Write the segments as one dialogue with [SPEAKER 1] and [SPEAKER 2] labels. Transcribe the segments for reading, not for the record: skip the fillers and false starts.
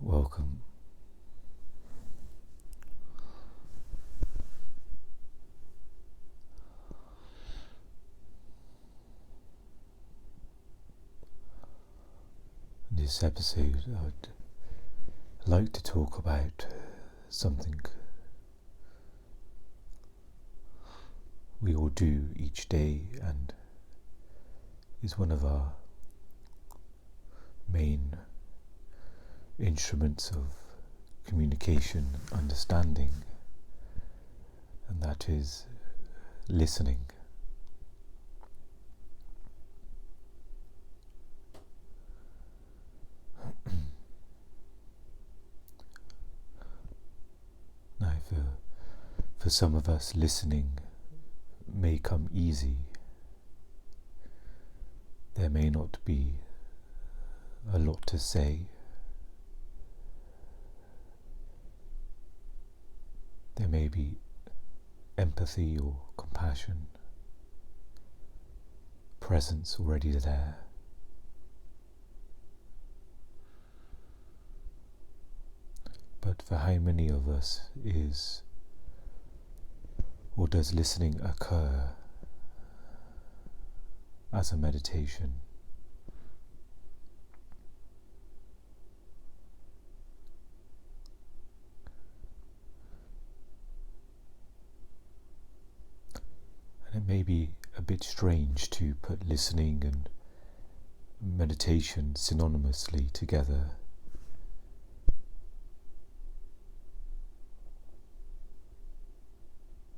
[SPEAKER 1] Welcome. In this episode, I'd like to talk about something we all do each day and is one of our main instruments of communication and understanding, and that is listening. Now, for some of us, listening may come easy. There may not be a lot to say. There may be empathy or compassion, presence already there. But for how many of us is or does listening occur as a meditation? And it may be a bit strange to put listening and meditation synonymously together.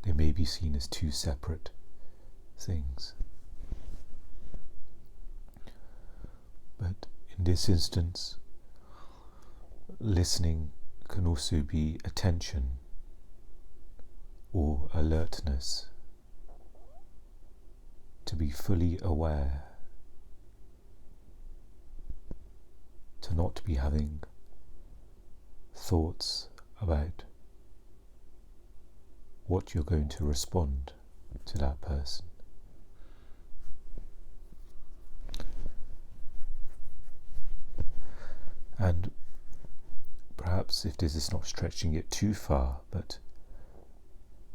[SPEAKER 1] They may be seen as two separate things. But in this instance, listening can also be attention or alertness, to be fully aware, to not be having thoughts about what you're going to respond to that person. And perhaps if this is not stretching it too far, but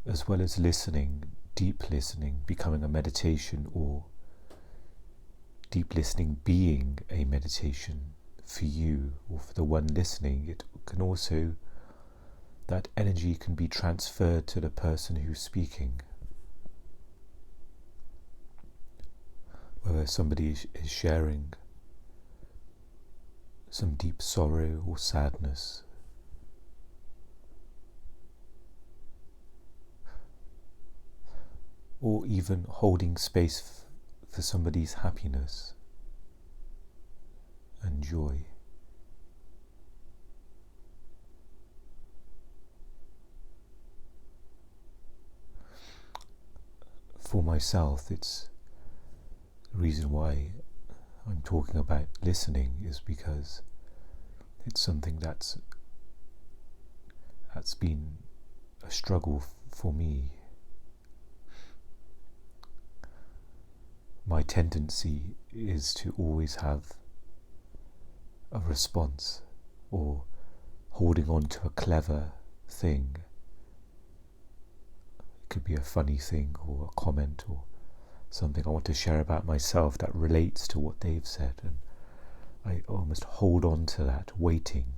[SPEAKER 1] as well as listening, deep listening becoming a meditation, or deep listening being a meditation for you or for the one listening, it can also, that energy can be transferred to the person who's speaking. Whether somebody is sharing some deep sorrow or sadness, or even holding space for somebody's happiness and joy. For myself, it's the reason why I'm talking about listening is because it's something that's been a struggle for me. My tendency is to always have a response, or holding on to a clever thing. It could be a funny thing or a comment or something I want to share about myself that relates to what they've said, and I almost hold on to that, waiting.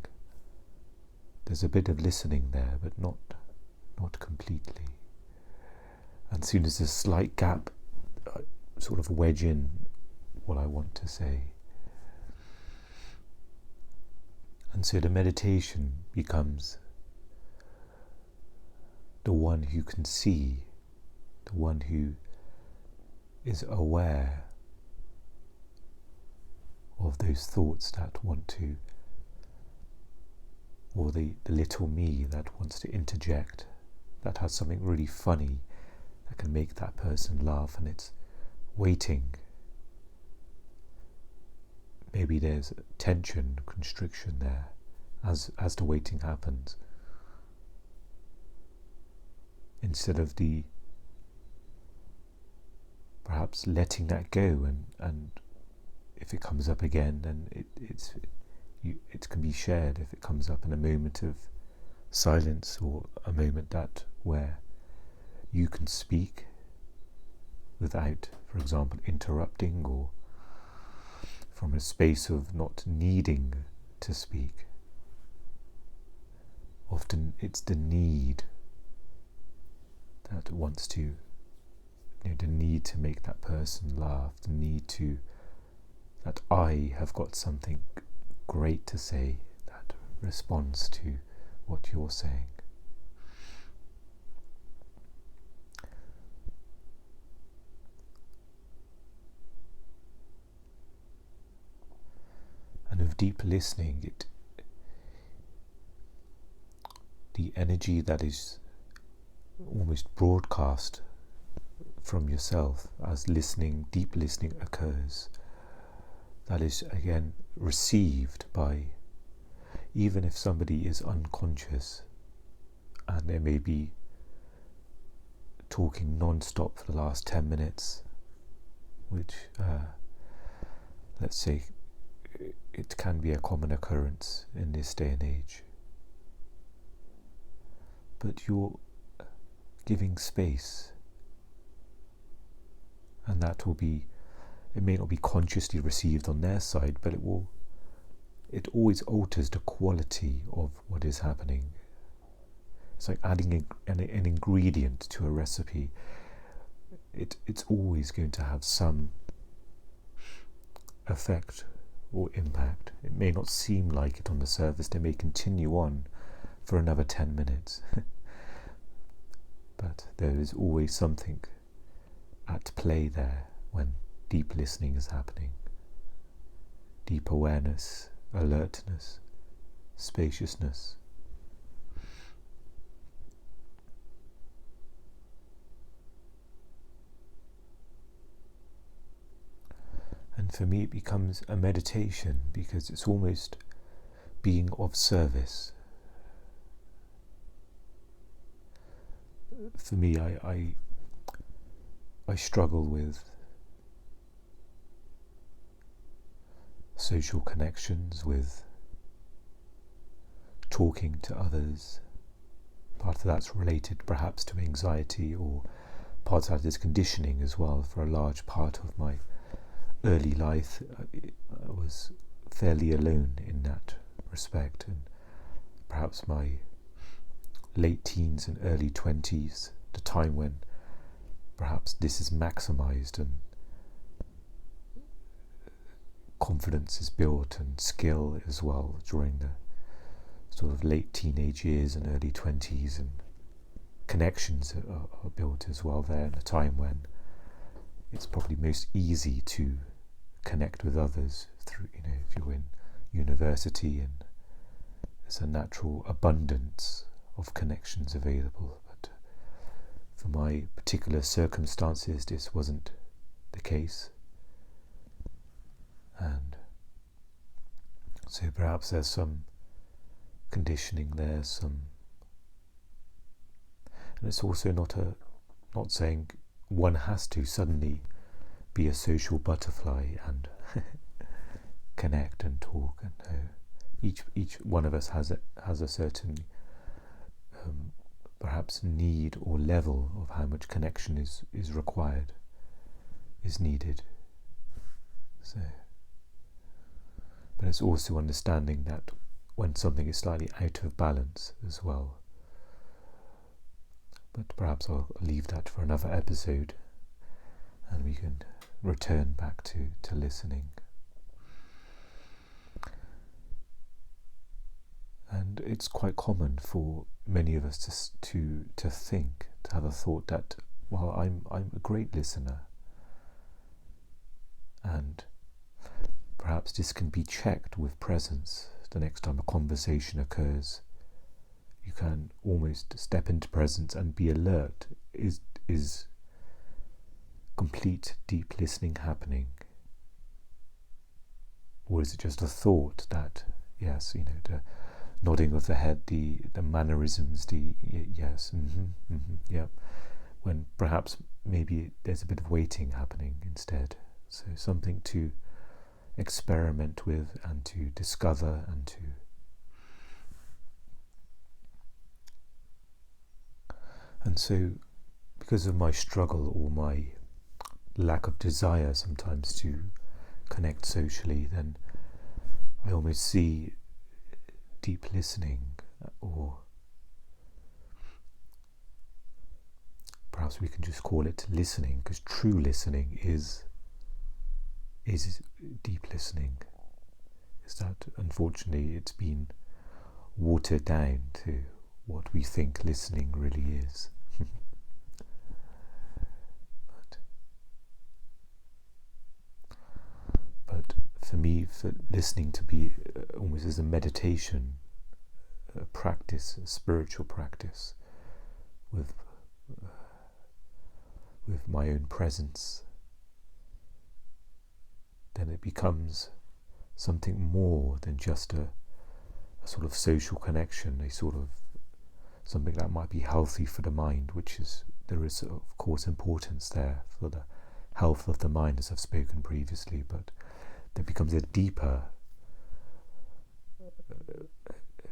[SPEAKER 1] There's a bit of listening there, but not completely. And as soon as there's a slight gap, I sort of wedge in what I want to say. And so the meditation becomes the one who can see, the one who is aware of those thoughts that want to, or the little me that wants to interject, that has something really funny that can make that person laugh, and it's waiting. Maybe there's tension, constriction there as the waiting happens, instead of the perhaps letting that go, and if it comes up again, then it's it can be shared if it comes up in a moment of silence, or a moment that where you can speak without, for example, interrupting, or from a space of not needing to speak. Often it's the need that wants to, the need to make that person laugh, the need to, that I have got something great to say that responds to what you're saying. And with deep listening, the energy that is almost broadcast from yourself as deep listening occurs, that is again received by, even if somebody is unconscious and they may be talking non-stop for the last 10 minutes, which let's say it can be a common occurrence in this day and age. But you're giving space, and that will be, it may not be consciously received on their side, but it always alters the quality of what is happening. It's like adding an ingredient to a recipe. It's always going to have some effect or impact. It may not seem like it on the surface. They may continue on for another 10 minutes. But there is always something at play there when deep listening is happening. Deep awareness, alertness, spaciousness. And for me it becomes a meditation, because it's almost being of service. For me, I struggle with social connections, with talking to others. Part of that's related perhaps to anxiety, or part of that is conditioning as well. For a large part of my early life, I was fairly alone in that respect, and perhaps my late teens and early 20s, the time when perhaps this is maximized and confidence is built and skill as well, during the sort of late teenage years and early 20s, and connections are built as well there, at a time when it's probably most easy to connect with others through, if you're in university, and there's a natural abundance of connections available. But for my particular circumstances, this wasn't the case, and so perhaps there's some conditioning there, and it's also not saying one has to suddenly be a social butterfly and connect and talk, and each one of us has a certain perhaps need or level of how much connection is required, is needed. So, but it's also understanding that when something is slightly out of balance as well. But perhaps I'll leave that for another episode, and we can return back to listening. And it's quite common for many of us to think, to have a thought that, well, I'm a great listener, and perhaps this can be checked with presence. The next time a conversation occurs, you can almost step into presence and be alert. Is complete deep listening happening, or is it just a thought that, yes, the nodding of the head, the mannerisms, the yes, yeah, when perhaps maybe there's a bit of waiting happening instead. So something to experiment with and to discover and so because of my struggle or my lack of desire sometimes to connect socially, then I almost see deep listening, or perhaps we can just call it listening, because true listening is deep listening. Is that unfortunately it's been watered down to what we think listening really is. But for me, for listening to be almost as a meditation, a practice, a spiritual practice with my own presence, then it becomes something more than just a sort of social connection, a sort of something that might be healthy for the mind, there is of course importance there for the health of the mind, as I've spoken previously, but there becomes a deeper,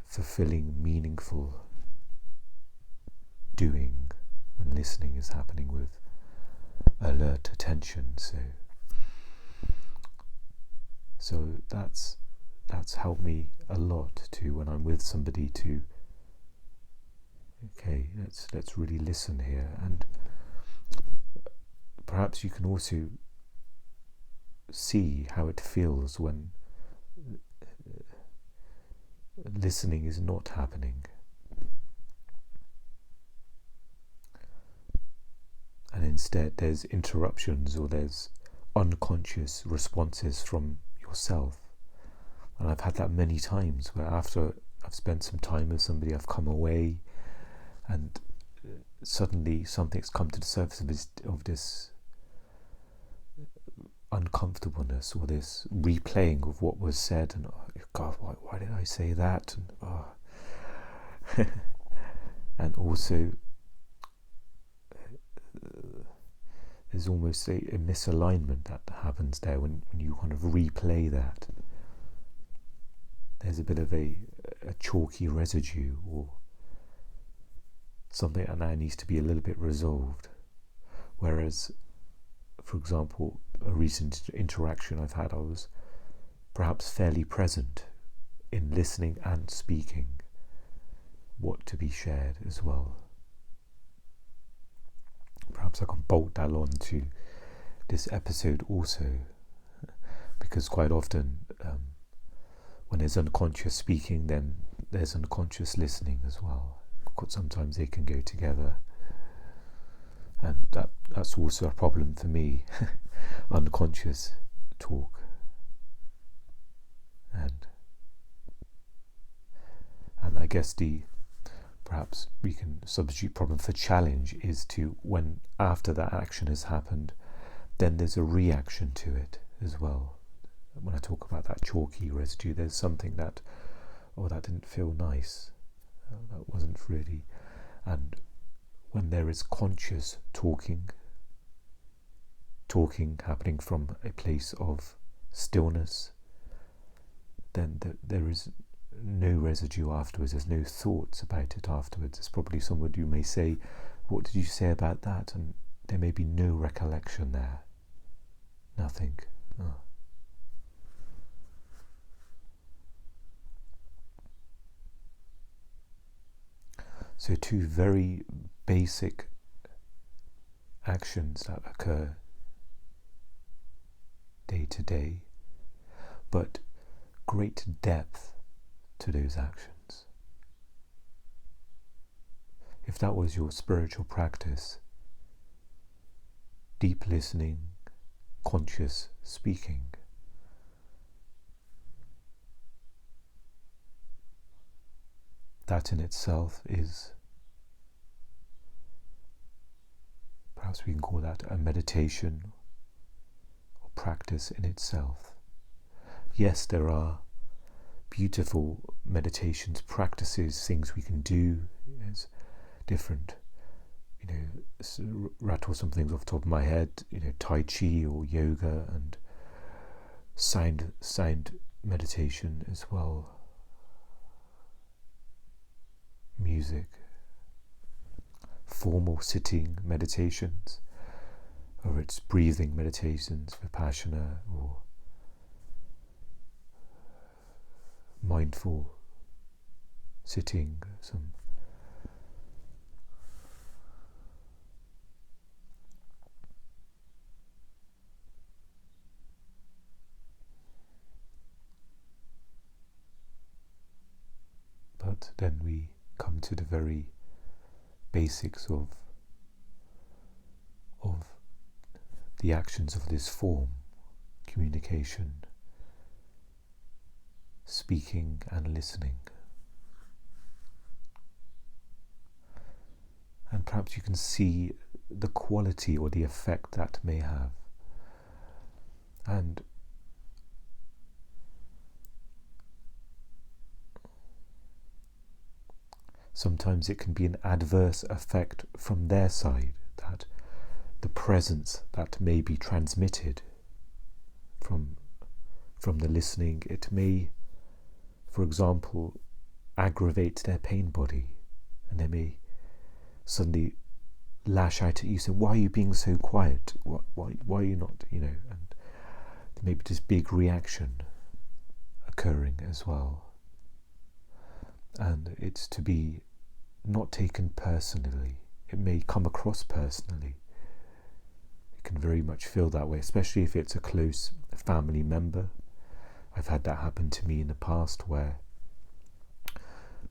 [SPEAKER 1] fulfilling, meaningful doing when listening is happening with alert attention. So that's helped me a lot to, when I'm with somebody, to okay, let's really listen here. And perhaps you can also see how it feels when listening is not happening, and instead there's interruptions or there's unconscious responses from yourself. And I've had that many times, where after I've spent some time with somebody, I've come away and suddenly something's come to the surface of this uncomfortableness, or this replaying of what was said, and oh God, why did I say that? And and also there's almost a misalignment that happens there when you kind of replay that. There's a bit of a chalky residue, or something that now needs to be a little bit resolved. Whereas, for example, a recent interaction I've had, I was perhaps fairly present in listening and speaking what to be shared as well. Perhaps I can bolt that on to this episode also, because quite often when there's unconscious speaking, then there's unconscious listening as well. Sometimes they can go together, and that's also a problem for me. Unconscious talk, and I guess perhaps we can substitute problem for challenge is to, when after that action has happened, then there's a reaction to it as well. When I talk about that chalky residue, there's something that didn't feel nice, that wasn't really. And when there is conscious talking happening from a place of stillness, then there is no residue afterwards. There's no thoughts about it afterwards. There's probably someone who may say, what did you say about that? And there may be no recollection there. Nothing. Oh. So two very basic actions that occur day to day, but great depth to those actions. If that was your spiritual practice, deep listening, conscious speaking, that in itself is, perhaps we can call that a meditation or practice in itself. Yes, there are beautiful meditations, practices, things we can do as different, rattle some things off the top of my head, Tai Chi or yoga, and sound meditation as well, music, formal sitting meditations, or it's breathing meditations, vipassana, or mindful sitting, but then we come to the very basics of the actions of this form, communication, speaking and listening. And perhaps you can see the quality or the effect that may have. And sometimes it can be an adverse effect from their side, that the presence that may be transmitted from the listening, it may, for example, aggravate their pain body, and they may suddenly lash out at you, say, why are you being so quiet? Why are you not, and there may be this big reaction occurring as well. And it's to be not taken personally. It may come across personally. It can very much feel that way, especially if it's a close family member. I've had that happen to me in the past, where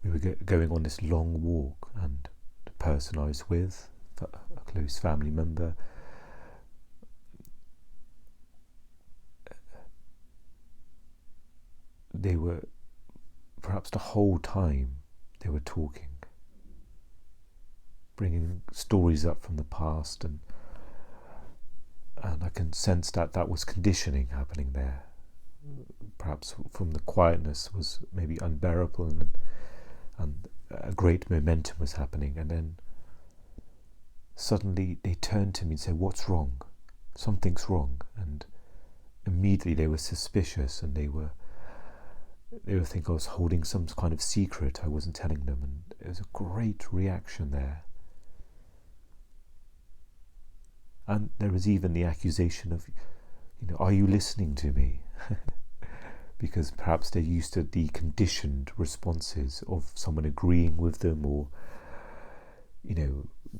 [SPEAKER 1] we were going on this long walk, and the person I was with, a close family member, they were, perhaps the whole time they were talking, bringing stories up from the past, and I can sense that was conditioning happening there. Perhaps from the quietness was maybe unbearable, and a great momentum was happening, and then suddenly they turned to me and said, what's wrong? Something's wrong. And immediately they were suspicious, and they were thinking I was holding some kind of secret I wasn't telling them, and it was a great reaction there. And there was even the accusation of, are you listening to me? Because perhaps they're used to the conditioned responses of someone agreeing with them, or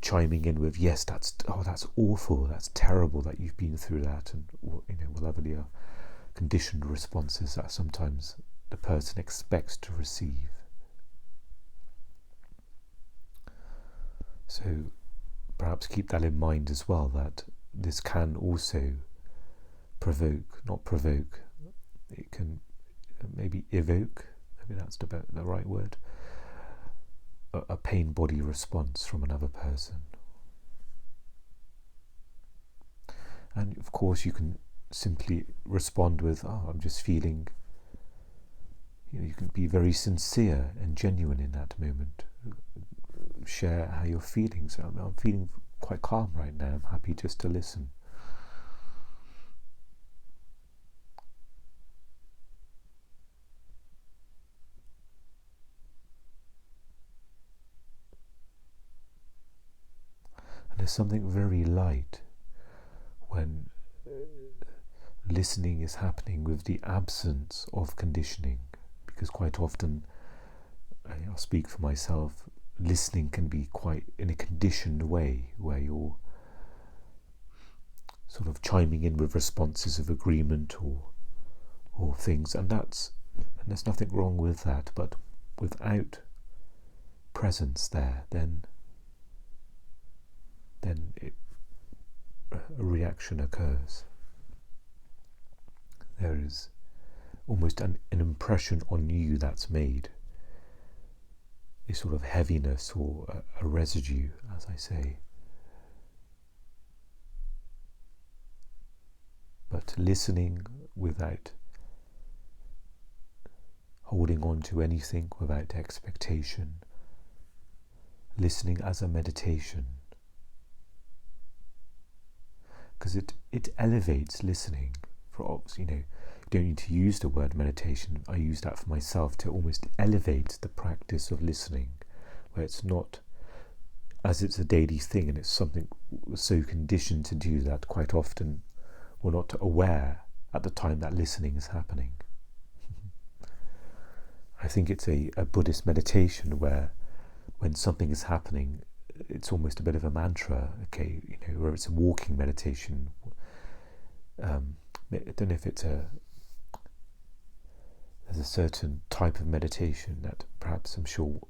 [SPEAKER 1] chiming in with, yes, that's awful, that's terrible that you've been through that, and whatever the conditioned responses that sometimes the person expects to receive. So perhaps keep that in mind as well, that this can also not provoke, it can maybe evoke, maybe that's the right word, a pain body response from another person. And of course you can simply respond with, I'm just feeling, you can be very sincere and genuine in that moment. Share how you're feeling. So I'm feeling quite calm right now, I'm happy just to listen. And there's something very light when listening is happening with the absence of conditioning, because quite often, I'll speak for myself, listening can be quite in a conditioned way, where you're sort of chiming in with responses of agreement or things, and there's nothing wrong with that. But without presence there, then a reaction occurs. There is almost an impression on you that's made, a sort of heaviness or a residue, as I say. But listening without holding on to anything, without expectation, listening as a meditation, because it elevates listening. For don't need to use the word meditation. I use that for myself to almost elevate the practice of listening, where it's not as it's a daily thing, and it's something we're so conditioned to do that quite often we're not aware at the time that listening is happening. I think it's a Buddhist meditation where when something is happening, it's almost a bit of a mantra, okay, where it's a walking meditation. I don't know if there's a certain type of meditation that perhaps I'm sure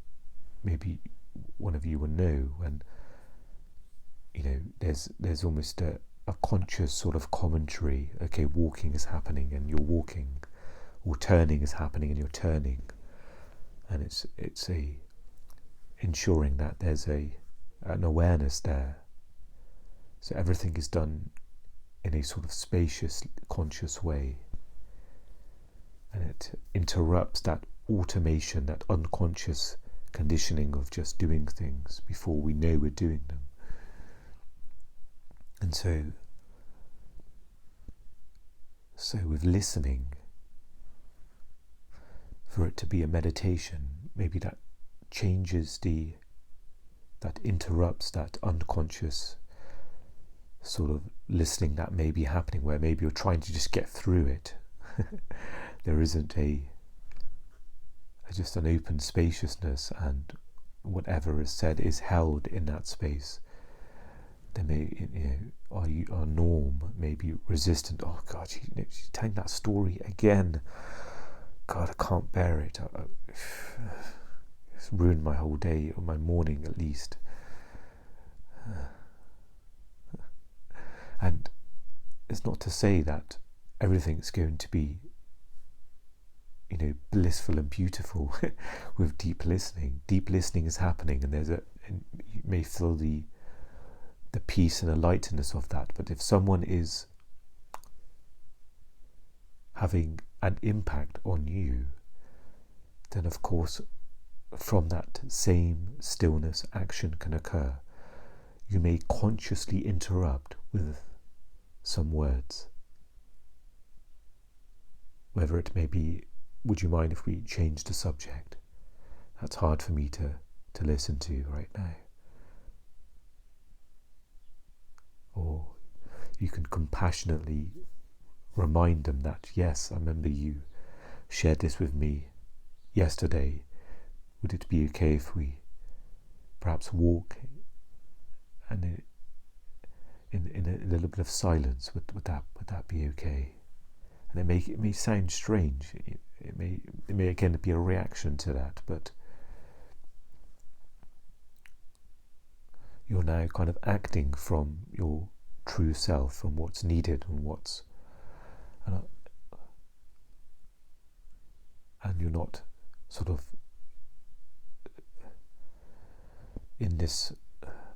[SPEAKER 1] maybe one of you will know, when there's almost a conscious sort of commentary. Okay, walking is happening and you're walking, or turning is happening and you're turning, and it's a ensuring that there's an awareness there. So everything is done in a sort of spacious, conscious way, and it interrupts that automation, that unconscious conditioning of just doing things before we know we're doing them. And so with listening, for it to be a meditation, maybe that changes that interrupts that unconscious sort of listening that may be happening, where maybe you're trying to just get through it. There isn't just an open spaciousness, and whatever is said is held in that space. There may, our norm may be resistant. Oh God, she's telling that story again. God, I can't bear it. It's ruined my whole day, or my morning at least. And it's not to say that everything's going to be, blissful and beautiful with deep listening. Deep listening is happening, and you may feel the peace and the lightness of that. But if someone is having an impact on you, then of course from that same stillness action can occur. You may consciously interrupt with some words, whether it may be, would you mind if we change the subject? That's hard for me to listen to right now. Or you can compassionately remind them that, yes, I remember you shared this with me yesterday. Would it be okay if we perhaps walk and in a little bit of silence? Would that be okay? And it may sound strange. It may again be a reaction to that, but you're now kind of acting from your true self, from what's needed and you're not sort of in this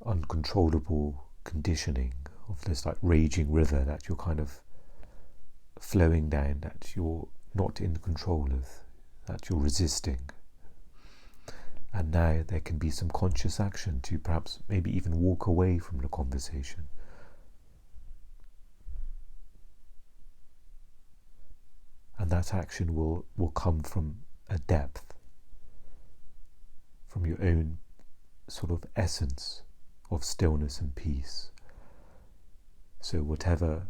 [SPEAKER 1] uncontrollable conditioning of this like raging river that you're kind of flowing down, that you're not in control of, that you're resisting. And now there can be some conscious action to perhaps maybe even walk away from the conversation. And that action will come from a depth, from your own sort of essence of stillness and peace. So whatever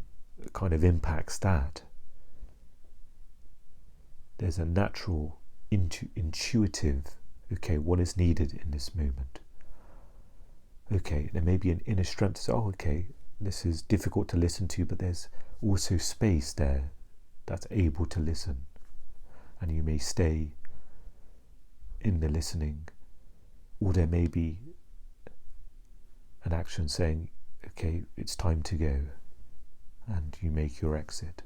[SPEAKER 1] kind of impacts that, there's a natural, intuitive, okay, what is needed in this moment? Okay, there may be an inner strength to say, oh, okay, this is difficult to listen to, but there's also space there that's able to listen. And you may stay in the listening, or there may be an action saying, okay, it's time to go, and you make your exit.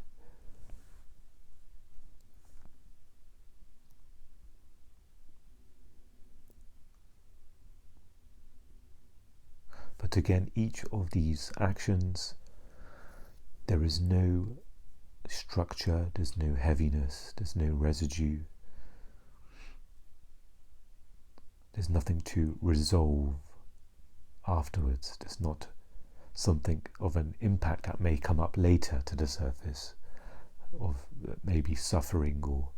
[SPEAKER 1] But again, each of these actions, there is no structure, there's no heaviness, there's no residue. There's nothing to resolve afterwards. There's not something of an impact that may come up later to the surface. of maybe suffering or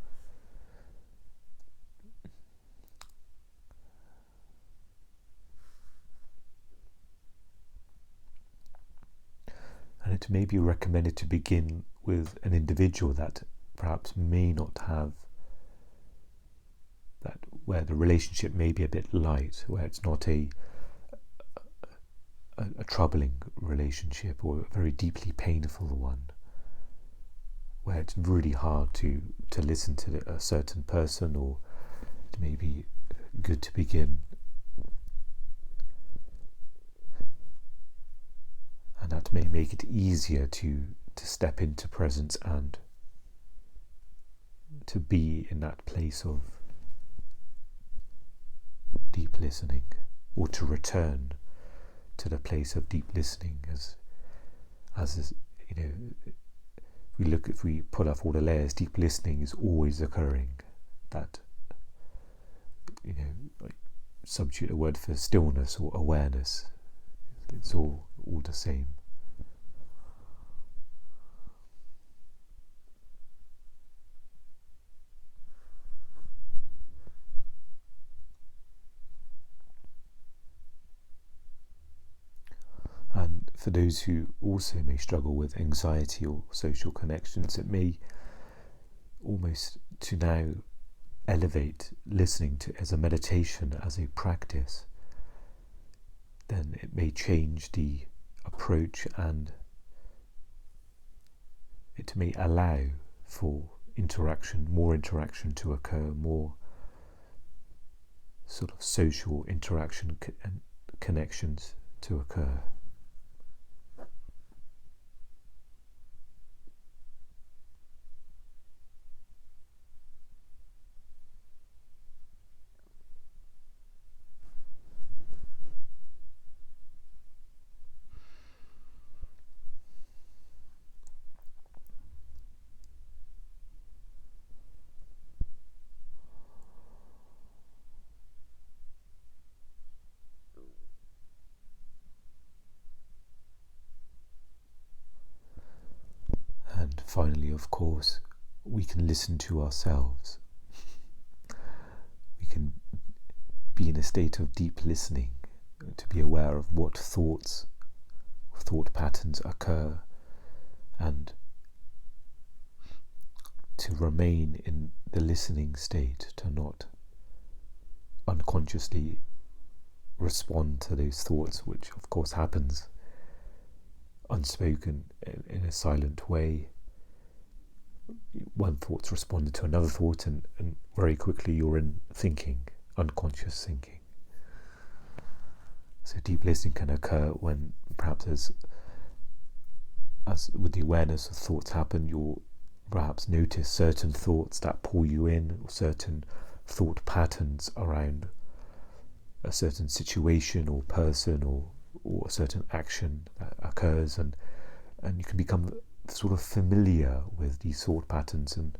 [SPEAKER 1] and it may be recommended to begin with an individual that perhaps may not have that, where the relationship may be a bit light, where it's not a troubling relationship or a very deeply painful one, where it's really hard to listen to a certain person, or it may be good to begin. And that may make it easier to step into presence and to be in that place of deep listening, or to return to the place of deep listening, as is, if we pull off all the layers, deep listening is always occurring. That, substitute a word for stillness or awareness, it's all the same. And for those who also may struggle with anxiety or social connections, it may almost to now elevate listening to as a meditation, as a practice. Then it may change the approach, and it may allow for more interaction to occur, more sort of social interaction and connections to occur. And finally, of course, we can listen to ourselves. We can be in a state of deep listening, to be aware of what thought patterns occur, and to remain in the listening state, to not unconsciously respond to those thoughts, which of course happens unspoken, in a silent way. One thought's responded to another thought, and very quickly you're in thinking, unconscious thinking. So deep listening can occur when perhaps as with the awareness of thoughts happen, you'll perhaps notice certain thoughts that pull you in, or certain thought patterns around a certain situation or person or a certain action that occurs, and you can become sort of familiar with these thought patterns, and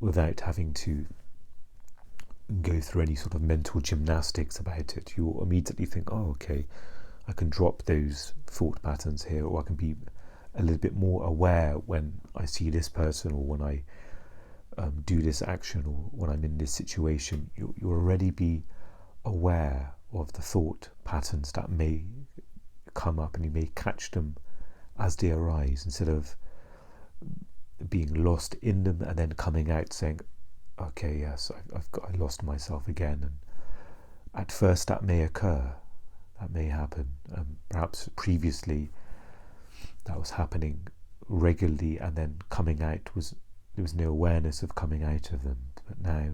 [SPEAKER 1] without having to go through any sort of mental gymnastics about it. You'll immediately think, oh, okay, I can drop those thought patterns here, or I can be a little bit more aware when I see this person, or when I do this action, or when I'm in this situation. You'll already be aware of the thought patterns that may come up, and you may catch them as they arise, instead of being lost in them and then coming out saying, okay, yes, I lost myself again. And at first that may occur, that may happen. Perhaps previously that was happening regularly, and then coming out there was no awareness of coming out of them. But now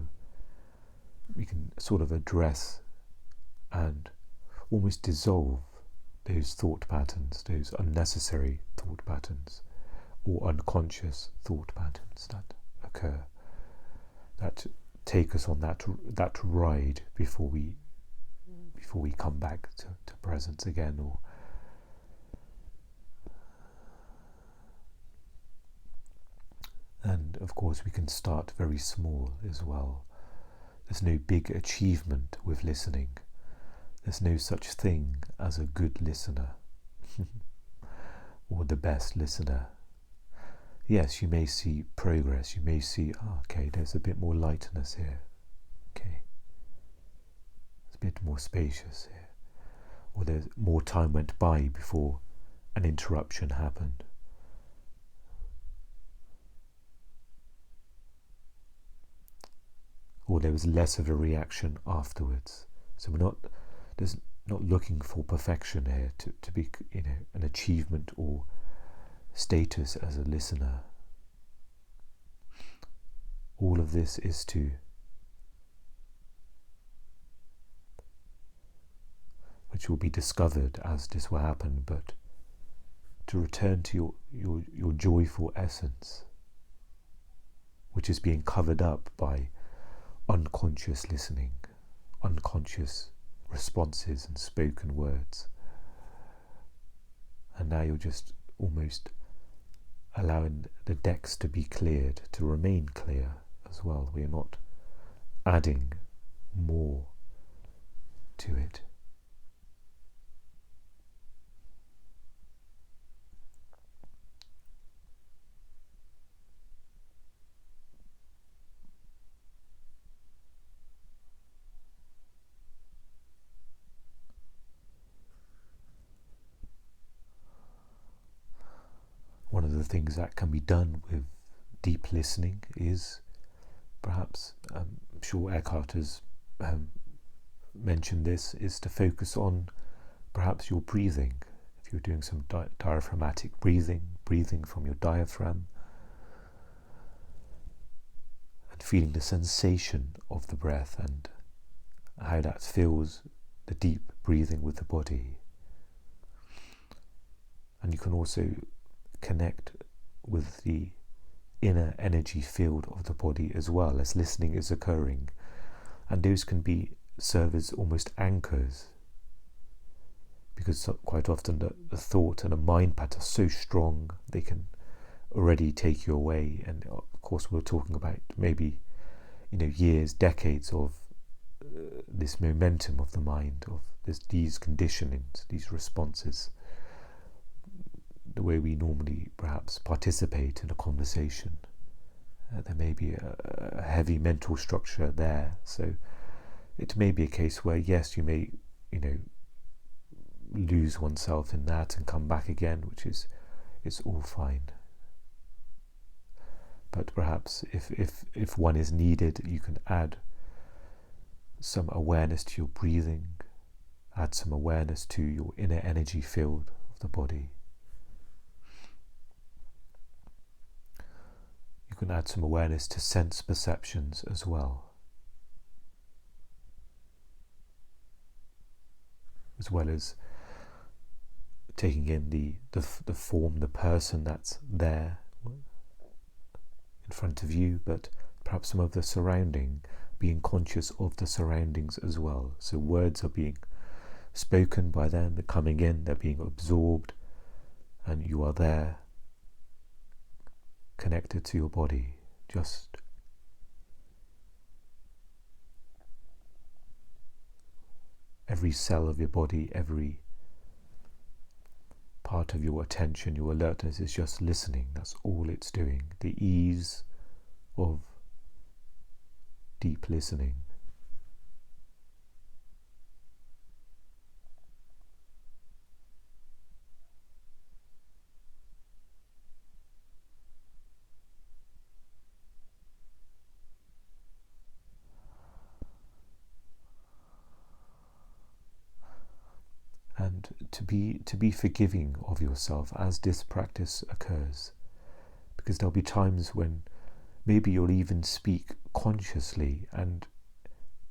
[SPEAKER 1] we can sort of address and almost dissolve those thought patterns, those unnecessary thought patterns, or unconscious thought patterns that occur, that take us on that ride before we come back to presence again. And of course we can start very small as well. There's no big achievement with listening. There's no such thing as a good listener or the best listener. yes, you may see progress. You may see, okay, there's a bit more lightness here. Okay, it's a bit more spacious here. Or there's more time went by before an interruption happened. Or there was less of a reaction afterwards. So there's not looking for perfection here to be, an achievement or status as a listener. All of this is which will be discovered as this will happen, but to return to your joyful essence, which is being covered up by unconscious listening, unconscious responses and spoken words. And now you're just almost allowing the decks to be cleared, to remain clear as well. We're not adding more to it. One of the things that can be done with deep listening is, perhaps, I'm sure Eckhart has mentioned this, is to focus on perhaps your breathing. If you're doing some diaphragmatic breathing from your diaphragm, and feeling the sensation of the breath and how that fills the deep breathing with the body. And you can also connect with the inner energy field of the body as well as listening is occurring, and those can serve as almost anchors, because quite often the thought and the mind pattern are so strong they can already take you away. And of course we're talking about maybe years, decades of this momentum of the mind, of these conditionings, these responses, the way we normally perhaps participate in a conversation. There may be a heavy mental structure there, so it may be a case where, yes, you may lose oneself in that and come back again, which is, it's all fine. But perhaps if one is needed, you can add some awareness to your breathing, add some awareness to your inner energy field of the body. You can add some awareness to sense perceptions as well as taking in the form, the person that's there in front of you, but perhaps some of the surrounding, being conscious of the surroundings as well. So words are being spoken by them, they're coming in, they're being absorbed, and you are there, connected to your body, just every cell of your body, every part of your attention, your alertness is just listening. That's all it's doing. The ease of deep listening. And to be forgiving of yourself as this practice occurs, because there'll be times when maybe you'll even speak consciously and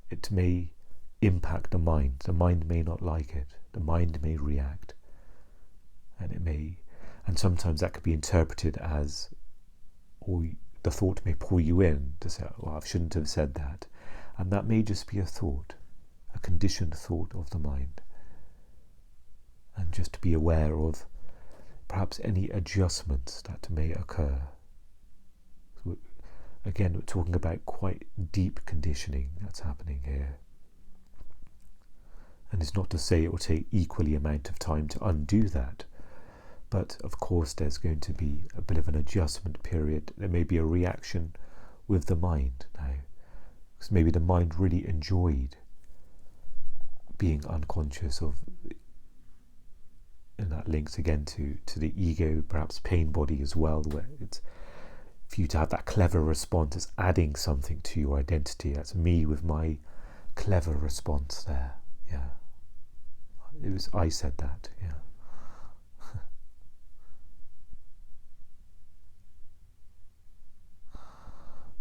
[SPEAKER 1] it may impact the mind. The mind may not like it. The mind may react, and sometimes that could be interpreted as, or the thought may pull you in to say, "Oh, I shouldn't have said that," and that may just be a thought, a conditioned thought of the mind. And just to be aware of perhaps any adjustments that may occur. So again, we're talking about quite deep conditioning that's happening here. And it's not to say it will take equally amount of time to undo that, But of course there's going to be a bit of an adjustment period. There may be a reaction with the mind now, because maybe the mind really enjoyed being unconscious of, and that links again to the ego, perhaps pain body as well, where it's for you to have that clever response. It's adding something to your identity. That's me with my clever response there. Yeah, I said that. Yeah.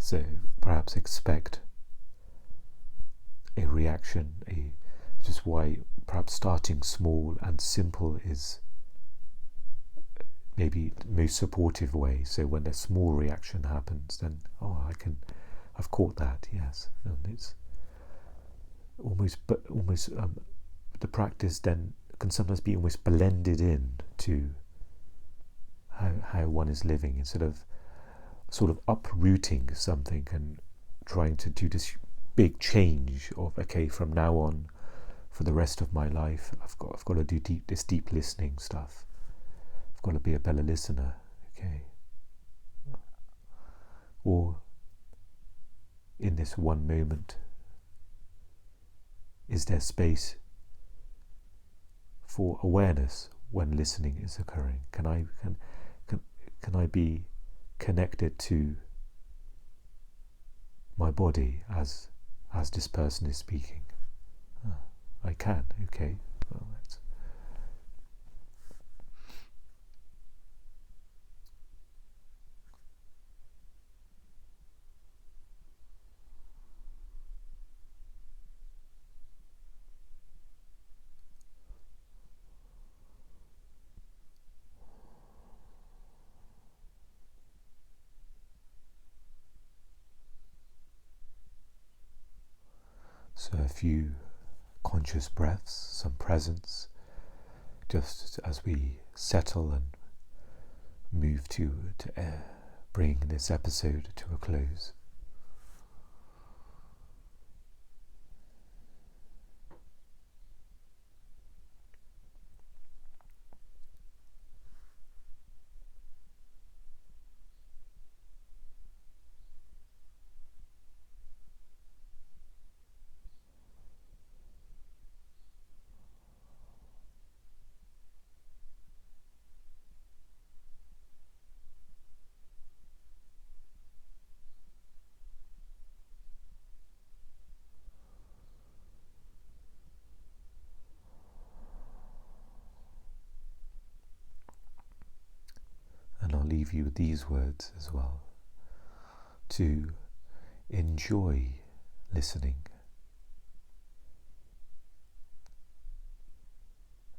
[SPEAKER 1] So perhaps expect a reaction, which is why perhaps starting small and simple is maybe the most supportive way. So when a small reaction happens, then I've caught that, yes, and it's almost the practice then can sometimes be almost blended in to how one is living, instead of sort of uprooting something and trying to do this big change of, okay, from now on for the rest of my life I've got to do this deep listening stuff. I've got to be a better listener, okay? Or in this one moment, is there space for awareness when listening is occurring? Can I be connected to my body as this person is speaking? I can, okay. Well, that's so a few conscious breaths, some presence, just as we settle and move to bring this episode to a close. And I'll leave you with these words as well: to enjoy listening.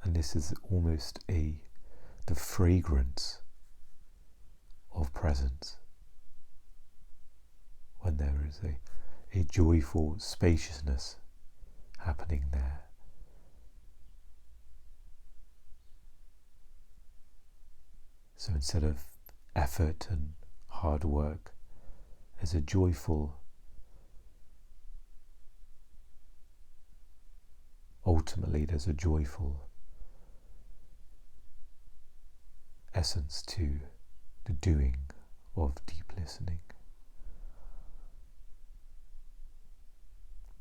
[SPEAKER 1] And this is almost the fragrance of presence, when there is a joyful spaciousness happening there. So instead of effort and hard work, there's a joyful, ultimately there's a joyful essence to the doing of deep listening.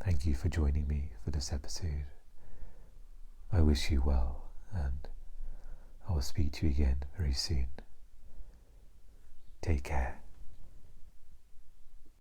[SPEAKER 1] Thank you for joining me for this episode. I wish you well, and I will speak to you again very soon. Take care.